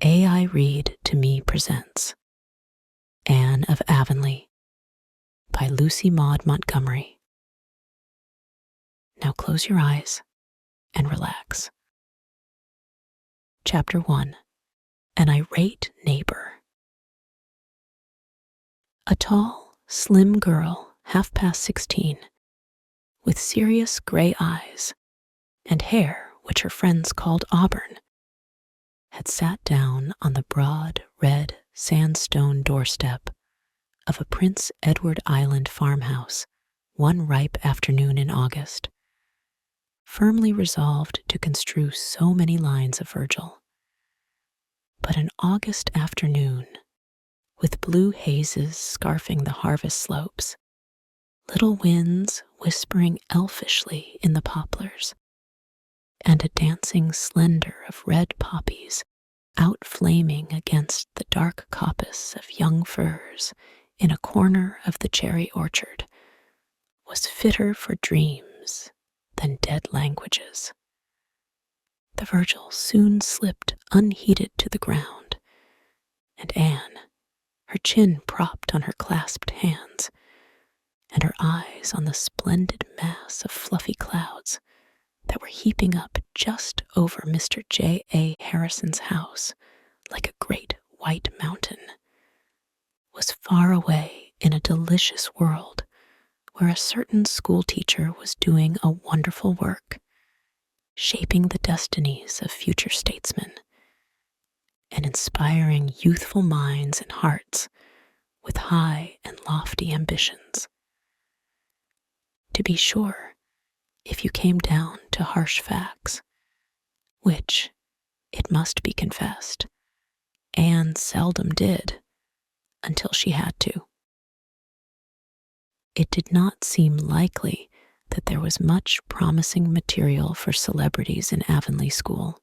AI Read to Me presents Anne of Avonlea by Lucy Maud Montgomery. Now close your eyes and relax. Chapter 1. An Irate Neighbor. A tall, slim girl, half past 16, with serious gray eyes and hair which her friends called auburn, had sat down on the broad, red sandstone doorstep of a Prince Edward Island farmhouse one ripe afternoon in August, firmly resolved to construe so many lines of Virgil. But an August afternoon, with blue hazes scarfing the harvest slopes, little winds whispering elfishly in the poplars, and a dancing slender of red poppies outflaming against the dark coppice of young firs in a corner of the cherry orchard, was fitter for dreams than dead languages. The Virgil soon slipped unheeded to the ground, and Anne, her chin propped on her clasped hands, and her eyes on the splendid mass of fluffy clouds that were heaping up just over Mr. J.A. Harrison's house like a great white mountain, was far away in a delicious world where a certain schoolteacher was doing a wonderful work, shaping the destinies of future statesmen and inspiring youthful minds and hearts with high and lofty ambitions. To be sure, if you came down to harsh facts, which, it must be confessed, Anne seldom did until she had to, it did not seem likely that there was much promising material for celebrities in Avonlea School.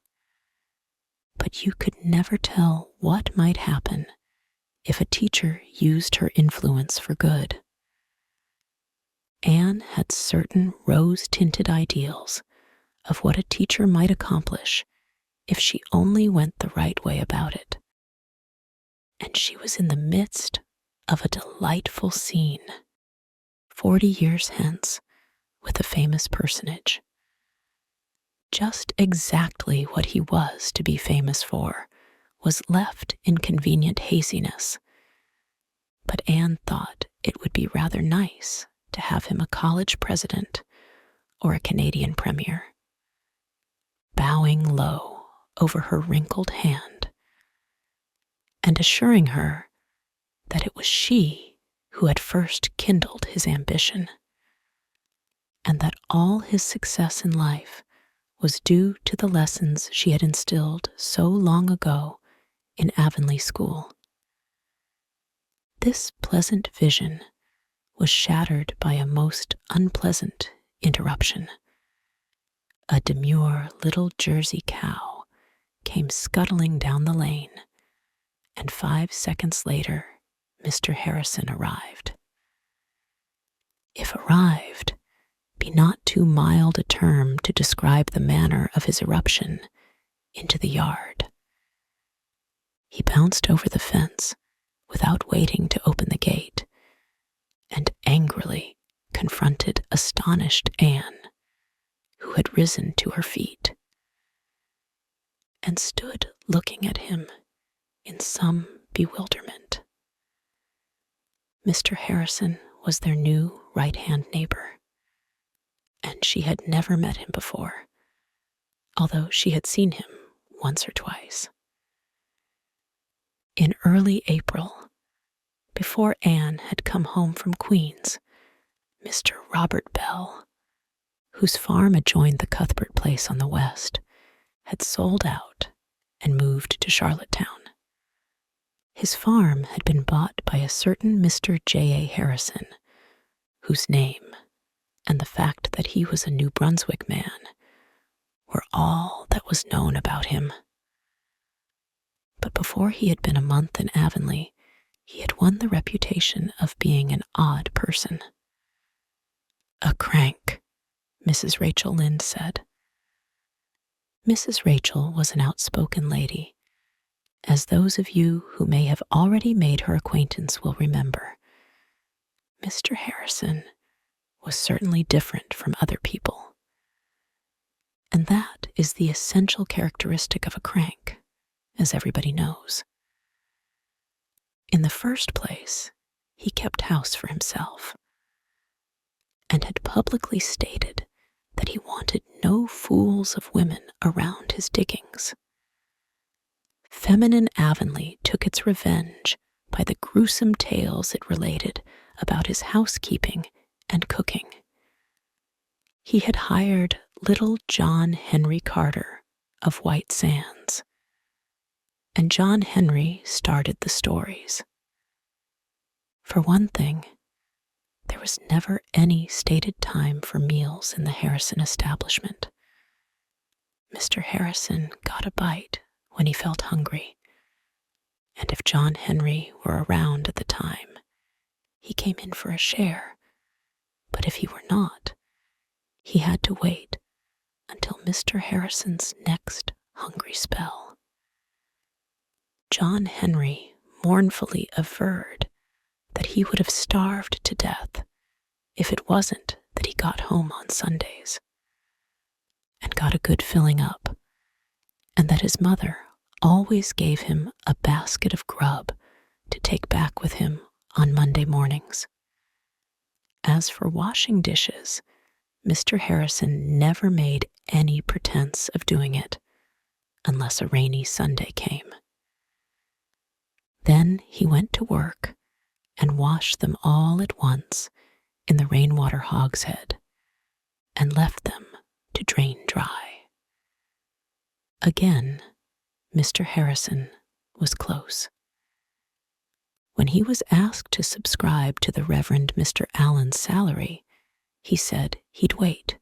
But you could never tell what might happen if a teacher used her influence for good. Anne had certain rose-tinted ideals of what a teacher might accomplish if she only went the right way about it. And she was in the midst of a delightful scene, 40 years hence, with a famous personage. Just exactly what he was to be famous for was left in convenient haziness, but Anne thought it would be rather nice to have him a college president or a Canadian premier. Bowing low over her wrinkled hand and assuring her that it was she who had first kindled his ambition, and that all his success in life was due to the lessons she had instilled so long ago in Avonlea School. This pleasant vision was shattered by a most unpleasant interruption. A demure little Jersey cow came scuttling down the lane, and 5 seconds later, Mr. Harrison arrived. If arrived be not too mild a term to describe the manner of his irruption into the yard. He bounced over the fence without waiting to open the gate, and angrily confronted astonished Anne, who had risen to her feet, and stood looking at him in some bewilderment. Mr. Harrison was their new right-hand neighbor, and she had never met him before, although she had seen him once or twice. In early April, before Anne had come home from Queens, Mr. Robert Bell, whose farm adjoined the Cuthbert place on the west, had sold out and moved to Charlottetown. His farm had been bought by a certain Mr. J.A. Harrison, whose name and the fact that he was a New Brunswick man were all that was known about him. But before he had been a month in Avonlea, he had won the reputation of being an odd person. A crank, Mrs. Rachel Lynde said. Mrs. Rachel was an outspoken lady, As those of you who may have already made her acquaintance will remember, Mr. Harrison was certainly different from other people. And that is the essential characteristic of a crank, as everybody knows. In the first place, he kept house for himself, and had publicly stated that he wanted no fools of women around his diggings. Feminine Avonlea took its revenge by the gruesome tales it related about his housekeeping and cooking. He had hired little John Henry Carter of White Sands, and John Henry started the stories. For one thing, there was never any stated time for meals in the Harrison establishment. Mr. Harrison got a bite when he felt hungry, and if John Henry were around at the time, he came in for a share, but if he were not, he had to wait until Mr. Harrison's next hungry spell. John Henry mournfully averred that he would have starved to death if it wasn't that he got home on Sundays and got a good filling up, and that his mother always gave him a basket of grub to take back with him on Monday mornings. As for washing dishes, Mr. Harrison never made any pretense of doing it unless a rainy Sunday came. Then he went to work and washed them all at once in the rainwater hogshead and left them to drain dry. Again, Mr. Harrison was close. When he was asked to subscribe to the Reverend Mr. Allen's salary, he said he'd wait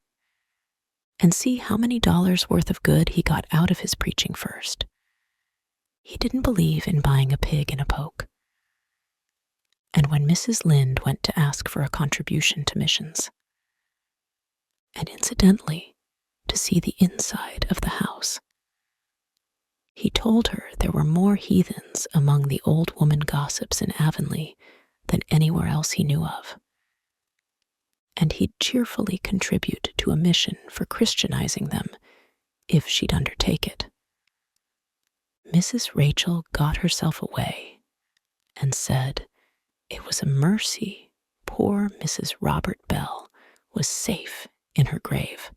and see how many dollars worth of good he got out of his preaching first. He didn't believe in buying a pig in a poke. And when Mrs. Lynde went to ask for a contribution to missions, and incidentally to see the inside of the house, he told her there were more heathens among the old woman gossips in Avonlea than anywhere else he knew of, and he'd cheerfully contribute to a mission for Christianizing them if she'd undertake it. Mrs. Rachel got herself away and said it was a mercy poor Mrs. Robert Bell was safe in her grave,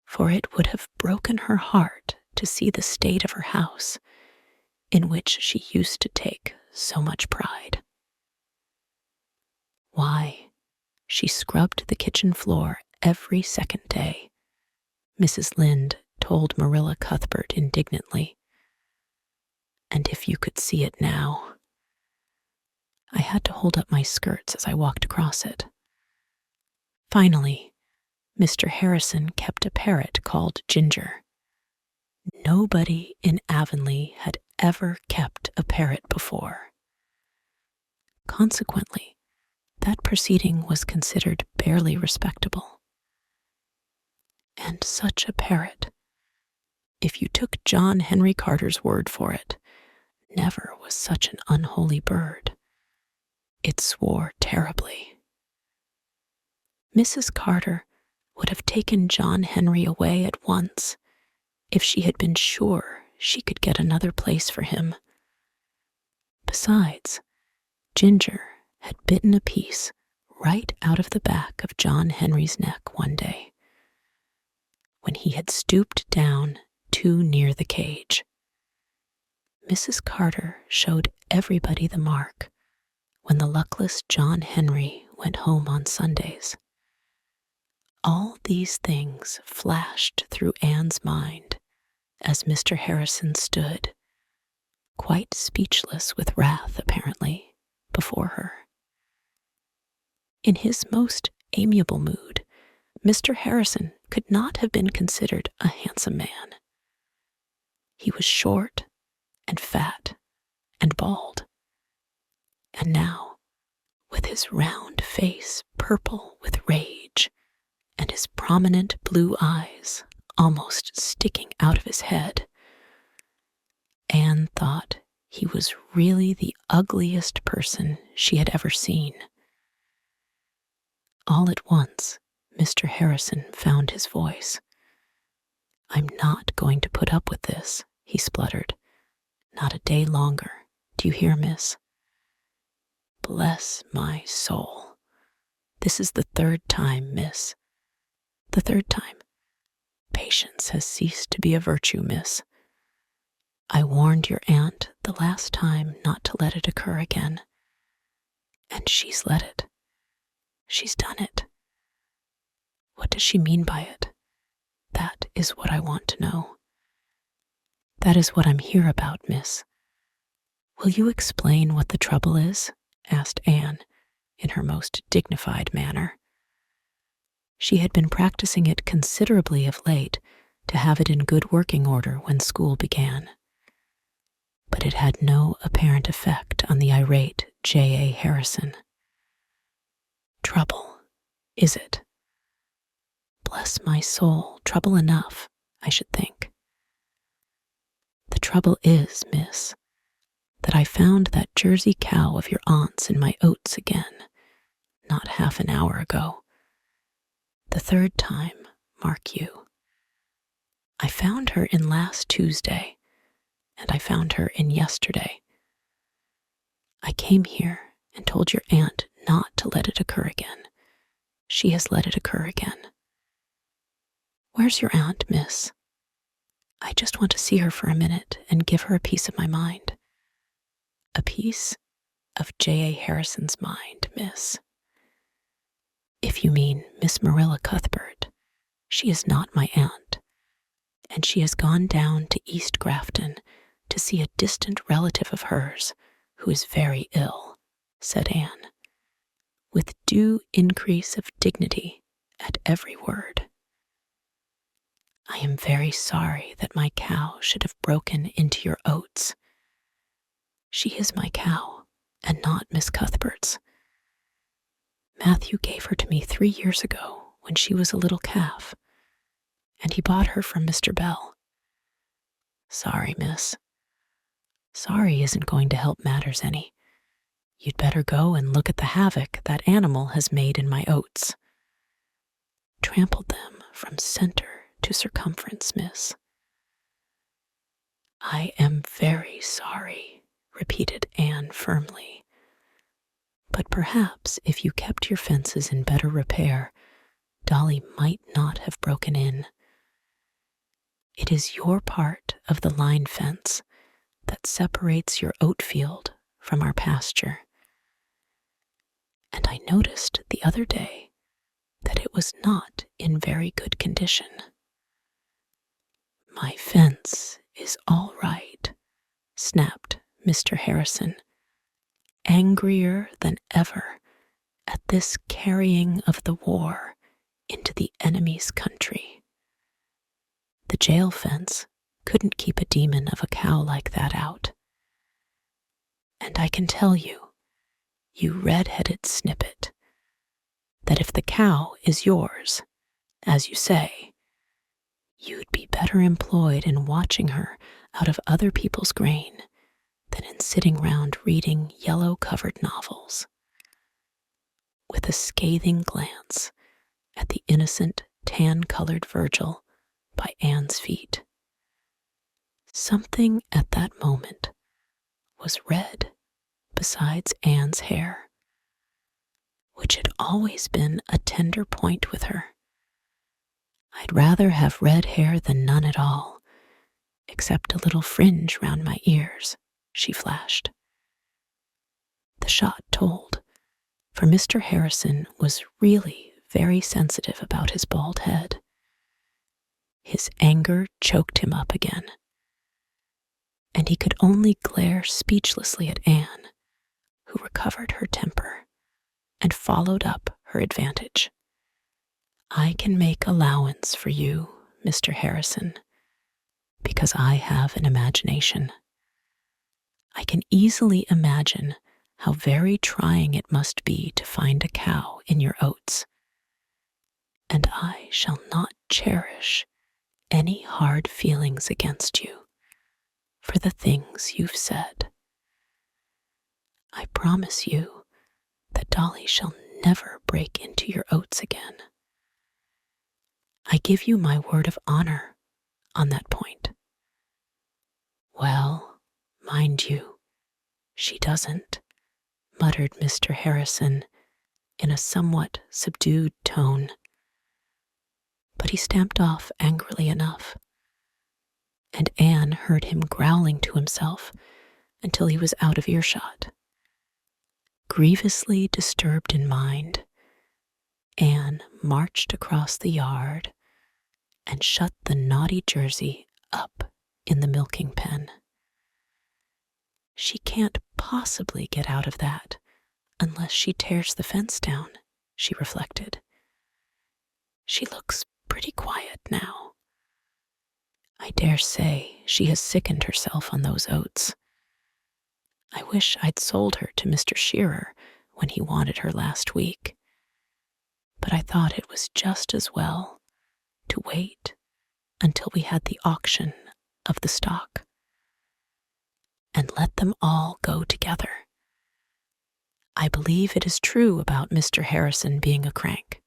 for it would have broken her heart to see the state of her house, in which she used to take so much pride. Why, she scrubbed the kitchen floor every second day, Mrs. Lynde told Marilla Cuthbert indignantly. And if you could see it now. I had to hold up my skirts as I walked across it. Finally, Mr. Harrison kept a parrot called Ginger. Nobody in Avonlea had ever kept a parrot before. Consequently, that proceeding was considered barely respectable. And such a parrot, if you took John Henry Carter's word for it, never was such an unholy bird. It swore terribly. Mrs. Carter would have taken John Henry away at once if she had been sure she could get another place for him. Besides, Ginger had bitten a piece right out of the back of John Henry's neck one day, when he had stooped down too near the cage. Mrs. Carter showed everybody the mark when the luckless John Henry went home on Sundays. All these things flashed through Anne's mind as Mr. Harrison stood, quite speechless with wrath apparently, before her. In his most amiable mood, Mr. Harrison could not have been considered a handsome man. He was short and fat and bald, and now, with his round face purple with rage, and his prominent blue eyes almost sticking out of his head, Anne thought he was really the ugliest person she had ever seen. All at once, Mr. Harrison found his voice. "I'm not going to put up with this," he spluttered. "Not a day longer. Do you hear, miss? Bless my soul. This is the third time, miss. The third time. Patience has ceased to be a virtue, miss. I warned your aunt the last time not to let it occur again. And she's let it. She's done it. What does she mean by it? That is what I want to know. That is what I'm here about, miss. Will you explain what the trouble is?" asked Anne, in her most dignified manner. She had been practicing it considerably of late to have it in good working order when school began. But it had no apparent effect on the irate J.A. Harrison. "Trouble, is it? Bless my soul, trouble enough, I should think. The trouble is, miss, that I found that Jersey cow of your aunt's in my oats again, not half an hour ago. The third time, mark you. I found her in last Tuesday, and I found her in yesterday. I came here and told your aunt not to let it occur again. She has let it occur again. Where's your aunt, miss? I just want to see her for a minute and give her a piece of my mind. A piece of J.A. Harrison's mind, miss. If you mean Miss Marilla Cuthbert, she is not my aunt, and she has gone down to East Grafton to see a distant relative of hers who is very ill," said Anne, with due increase of dignity at every word. "I am very sorry that my cow should have broken into your oats. She is my cow, and not Miss Cuthbert's. Matthew gave her to me 3 years ago when she was a little calf, and he bought her from Mr. Bell. Sorry, miss. Sorry isn't going to help matters any. You'd better go and look at the havoc that animal has made in my oats. Trampled them from center to circumference, miss." "I am very sorry," repeated Anne firmly. "But perhaps if you kept your fences in better repair, Dolly might not have broken in. It is your part of the line fence that separates your oat field from our pasture. And I noticed the other day that it was not in very good condition." "My fence is all right," snapped Mr. Harrison, angrier than ever at this carrying of the war into the enemy's country. "The jail fence couldn't keep a demon of a cow like that out. And I can tell you, you red-headed snippet, that if the cow is yours, as you say, you'd be better employed in watching her out of other people's grain than in sitting round reading yellow-covered novels." With a scathing glance at the innocent tan-colored Virgil by Anne's feet. Something at that moment was red besides Anne's hair, which had always been a tender point with her. "I'd rather have red hair than none at all, except a little fringe round my ears," she flashed. The shot told, for Mr. Harrison was really very sensitive about his bald head. His anger choked him up again, and he could only glare speechlessly at Anne, who recovered her temper and followed up her advantage. "I can make allowance for you, Mr. Harrison, because I have an imagination. I can easily imagine how very trying it must be to find a cow in your oats, and I shall not cherish any hard feelings against you, for the things you've said. I promise you that Dolly shall never break into your oats again. I give you my word of honor on that point. Well, mind you, she doesn't, muttered Mr. Harrison in a somewhat subdued tone. But he stamped off angrily enough, and Anne heard him growling to himself until he was out of earshot. Grievously disturbed in mind, Anne marched across the yard and shut the naughty Jersey up in the milking pen. She can't possibly get out of that unless she tears the fence down, she reflected. She looks pretty quiet now. I dare say she has sickened herself on those oats. I wish I'd sold her to Mr. Shearer when he wanted her last week, but I thought it was just as well to wait until we had the auction of the stock and let them all go together. I believe it is true about Mr. Harrison being a crank.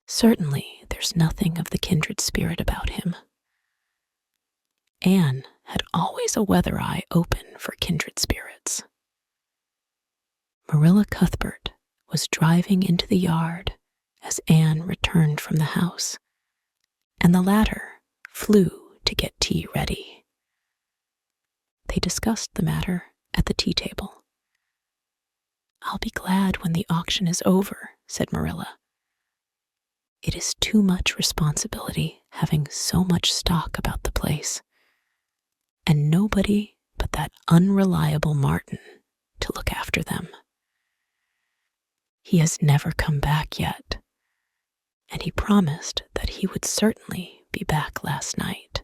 Certainly there's nothing of the kindred spirit about him. Anne had always a weather eye open for kindred spirits. Marilla Cuthbert was driving into the yard as Anne returned from the house, and the latter flew to get tea ready. They discussed the matter at the tea table. I'll be glad when the auction is over, said Marilla. It is too much responsibility having so much stock about the place, and nobody but that unreliable Martin to look after them. He has never come back yet, and he promised that he would certainly be back last night.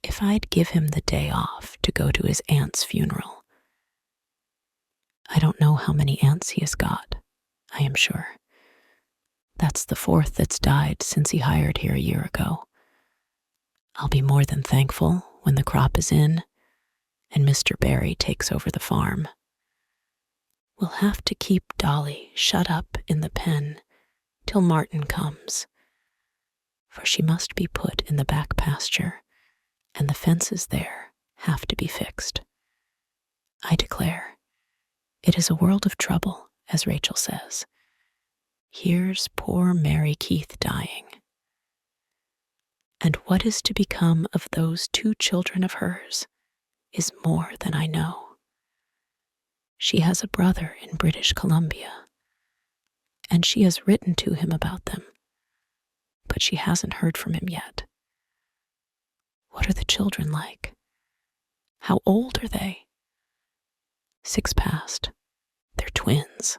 If I'd give him the day off to go to his aunt's funeral. I don't know how many aunts he has got, I am sure. That's the fourth that's died since he hired here a year ago. I'll be more than thankful when the crop is in and Mr. Barry takes over the farm. We'll have to keep Dolly shut up in the pen till Martin comes, for she must be put in the back pasture, and the fences there have to be fixed. I declare, it is a world of trouble, as Rachel says. Here's poor Mary Keith dying. And what is to become of those two children of hers is more than I know. She has a brother in British Columbia, and she has written to him about them, but she hasn't heard from him yet. What are the children like? How old are they? 6 past. They're twins.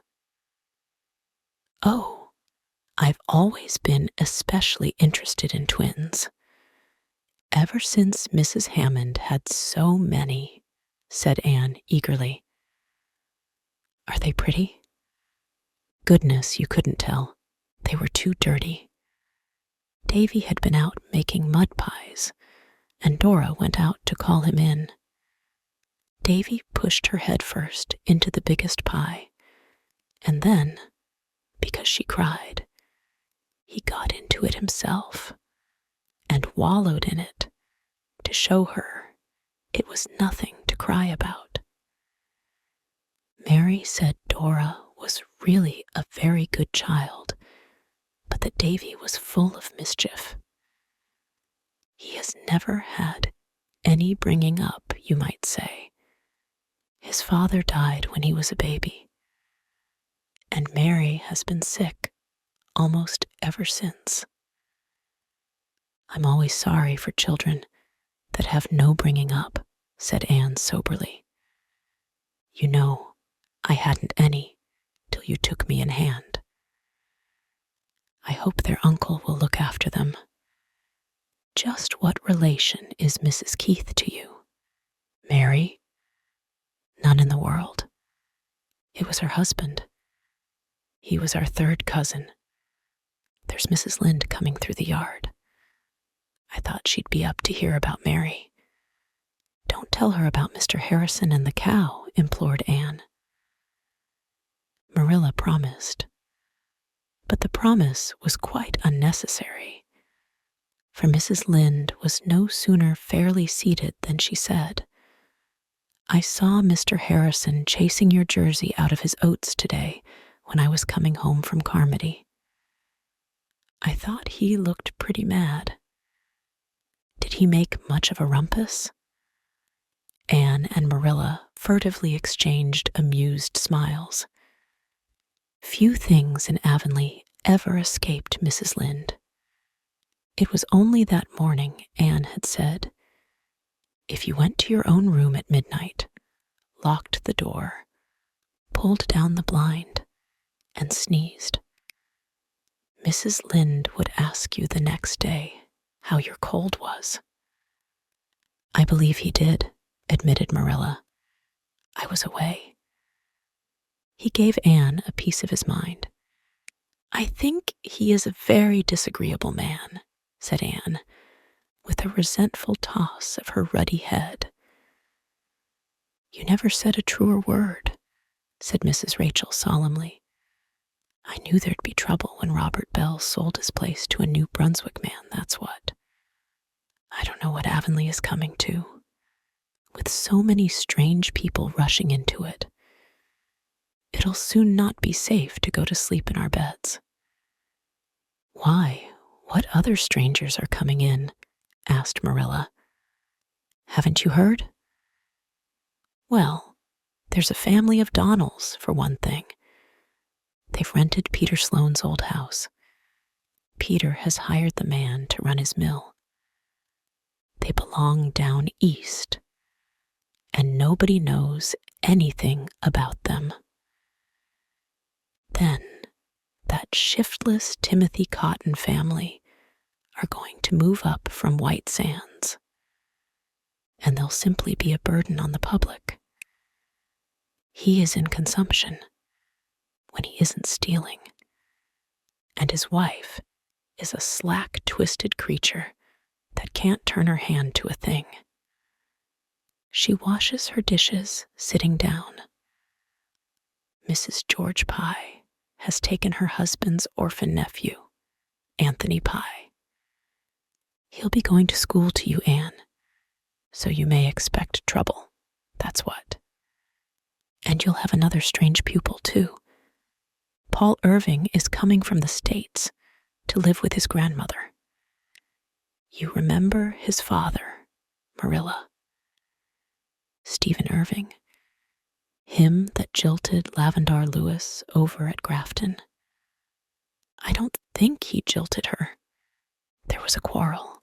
Oh, I've always been especially interested in twins. Ever since Mrs. Hammond had so many, said Anne eagerly. Are they pretty? Goodness, you couldn't tell. They were too dirty. Davy had been out making mud pies, and Dora went out to call him in. Davy pushed her head first into the biggest pie, and then, because she cried, he got into it himself and wallowed in it to show her it was nothing to cry about. Mary said Dora was really a very good child, but that Davy was full of mischief. He has never had any bringing up, you might say. His father died when he was a baby, and Mary has been sick almost ever since. I'm always sorry for children that have no bringing up, said Anne soberly. You know, I hadn't any till you took me in hand. I hope their uncle will look after them. Just what relation is Mrs. Keith to you? Mary? None in the world. It was her husband. He was our third cousin. There's Mrs. Lynde coming through the yard. I thought she'd be up to hear about Mary, tell her about Mr. Harrison and the cow," implored Anne. Marilla promised. But the promise was quite unnecessary, for Mrs. Lynde was no sooner fairly seated than she said, "I saw Mr. Harrison chasing your jersey out of his oats today when I was coming home from Carmody. I thought he looked pretty mad. Did he make much of a rumpus?" Anne and Marilla furtively exchanged amused smiles. Few things in Avonlea ever escaped Mrs. Lynde. It was only that morning Anne had said, "If you went to your own room at midnight, locked the door, pulled down the blind, and sneezed, Mrs. Lynde would ask you the next day how your cold was." "I believe he did," admitted Marilla. "I was away." He gave Anne a piece of his mind. "I think he is a very disagreeable man," said Anne, with a resentful toss of her ruddy head. "You never said a truer word," said Mrs. Rachel solemnly. "I knew there'd be trouble when Robert Bell sold his place to a New Brunswick man, that's what. I don't know what Avonlea is coming to, with so many strange people rushing into it. It'll soon not be safe to go to sleep in our beds." "Why, what other strangers are coming in?" asked Marilla. "Haven't you heard?" "Well, there's a family of Donnells, for one thing. They've rented Peter Sloane's old house. Peter has hired the man to run his mill. They belong down east, and nobody knows anything about them. Then that shiftless Timothy Cotton family are going to move up from White Sands, and they'll simply be a burden on the public. He is in consumption when he isn't stealing, and his wife is a slack, twisted creature that can't turn her hand to a thing. She washes her dishes sitting down. Mrs. George Pye has taken her husband's orphan nephew, Anthony Pye. He'll be going to school to you, Anne, so you may expect trouble, that's what. And you'll have another strange pupil, too. Paul Irving is coming from the States to live with his grandmother. You remember his father, Marilla. Stephen Irving, him that jilted Lavendar Lewis over at Grafton. I don't think he jilted her. There was a quarrel.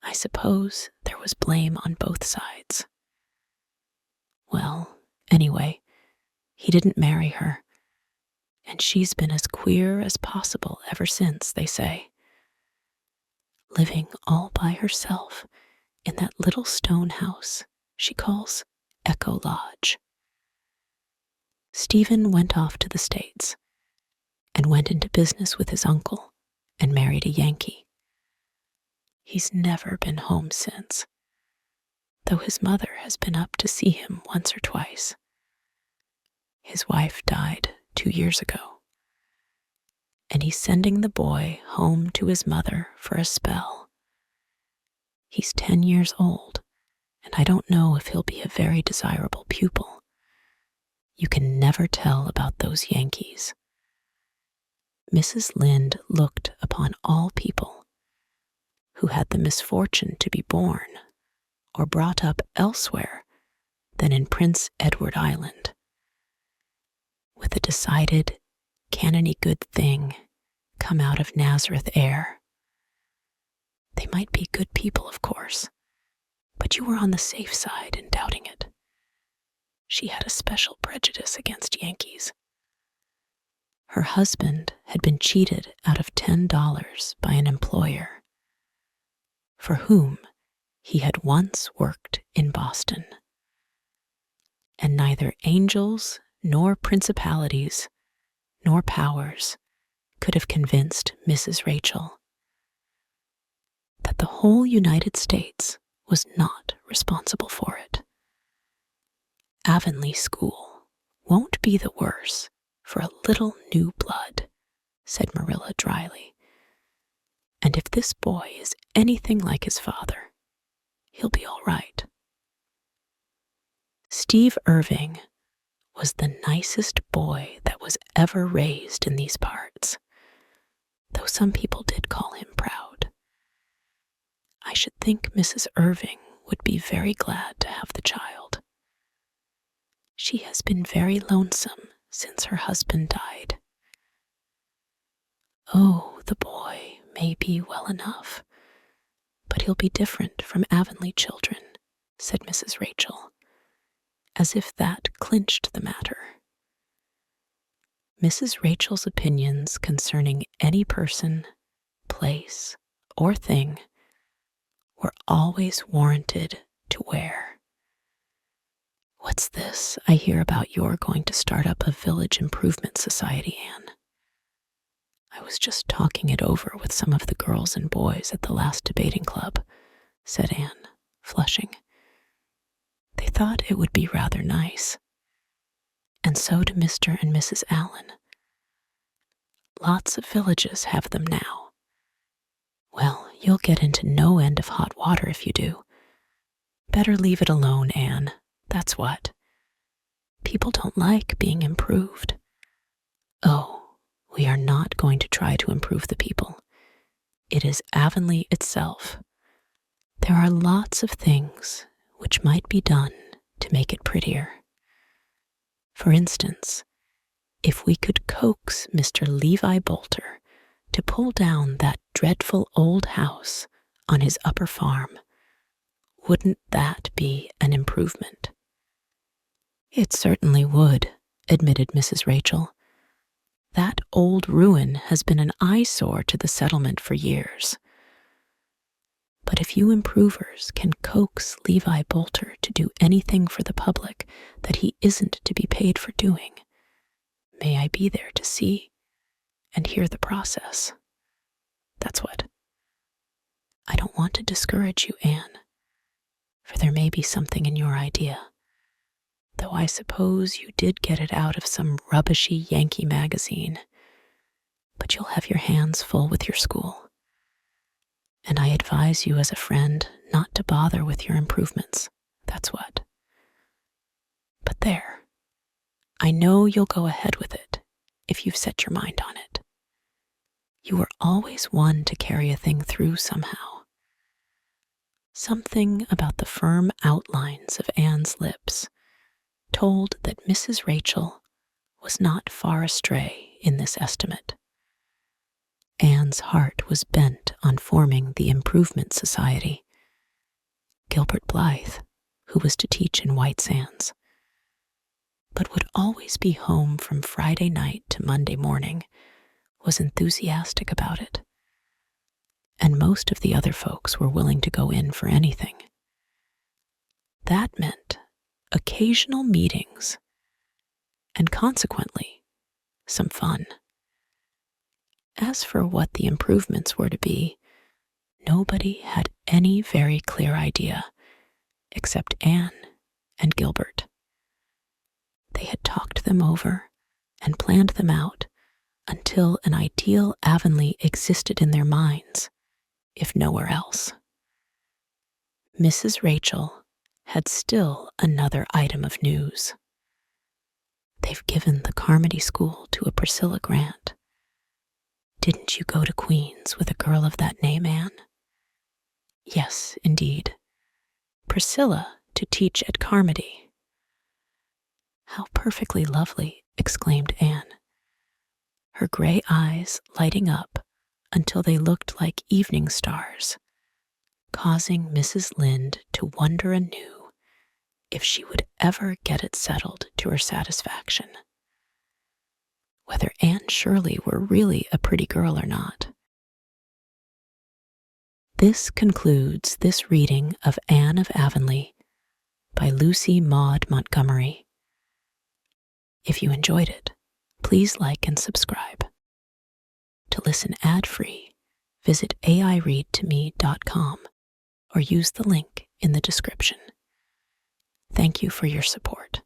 I suppose there was blame on both sides. Well, anyway, he didn't marry her, and she's been as queer as possible ever since, they say. Living all by herself in that little stone house she calls Echo Lodge. Stephen went off to the States and went into business with his uncle and married a Yankee. He's never been home since, though his mother has been up to see him once or twice. His wife died 2 years ago, and he's sending the boy home to his mother for a spell. He's 10 years old, and I don't know if he'll be a very desirable pupil. You can never tell about those Yankees. Mrs. Lynde looked upon all people who had the misfortune to be born or brought up elsewhere than in Prince Edward Island with a decided, can any good thing come out of Nazareth air? They might be good people, of course, but you were on the safe side in doubting it. She had a special prejudice against Yankees. Her husband had been cheated out of $10 by an employer for whom he had once worked in Boston. And neither angels nor principalities nor powers could have convinced Mrs. Rachel that the whole United States was not responsible for it. Avonlea School won't be the worse for a little new blood, said Marilla dryly. And if this boy is anything like his father, he'll be all right. Steve Irving was the nicest boy that was ever raised in these parts, though some people did call him proud. I should think Mrs. Irving would be very glad to have the child. She has been very lonesome since her husband died. Oh, the boy may be well enough, but he'll be different from Avonlea children, said Mrs. Rachel, as if that clinched the matter. Mrs. Rachel's opinions concerning any person, place, or thing were always warranted to wear. What's this I hear about your going to start up a village improvement society, Anne? I was just talking it over with some of the girls and boys at the last debating club, said Anne, flushing. They thought it would be rather nice. And so do Mr. and Mrs. Allen. Lots of villages have them now. Well, you'll get into no end of hot water if you do. Better leave it alone, Anne. That's what. People don't like being improved. Oh, we are not going to try to improve the people. It is Avonlea itself. There are lots of things which might be done to make it prettier. For instance, if we could coax Mr. Levi Bolter to pull down that dreadful old house on his upper farm, wouldn't that be an improvement? It certainly would, admitted Mrs. Rachel. That old ruin has been an eyesore to the settlement for years. But if you improvers can coax Levi Bolter to do anything for the public that he isn't to be paid for doing, may I be there to see and hear the process? That's what. I don't want to discourage you, Anne, for there may be something in your idea, though I suppose you did get it out of some rubbishy Yankee magazine. But you'll have your hands full with your school, and I advise you as a friend not to bother with your improvements. That's what. But there, I know you'll go ahead with it if you've set your mind on it. You were always one to carry a thing through somehow. Something about the firm outlines of Anne's lips told that Mrs. Rachel was not far astray in this estimate. Anne's heart was bent on forming the Improvement Society. Gilbert Blythe, who was to teach in White Sands, but would always be home from Friday night to Monday morning, was enthusiastic about it. And most of the other folks were willing to go in for anything. That meant occasional meetings, and consequently, some fun. As for what the improvements were to be, nobody had any very clear idea, except Anne and Gilbert. They had talked them over and planned them out until an ideal Avonlea existed in their minds, if nowhere else. Mrs. Rachel had still another item of news. They've given the Carmody School to a Priscilla Grant. Didn't you go to Queen's with a girl of that name, Anne? Yes, indeed. Priscilla to teach at Carmody. How perfectly lovely, exclaimed Anne, her gray eyes lighting up until they looked like evening stars, causing Mrs. Lynde to wonder anew if she would ever get it settled to her satisfaction, whether Anne Shirley were really a pretty girl or not. This concludes this reading of Anne of Avonlea by Lucy Maud Montgomery. If you enjoyed it, please like and subscribe. To listen ad-free, visit aireadtome.com or use the link in the description. Thank you for your support.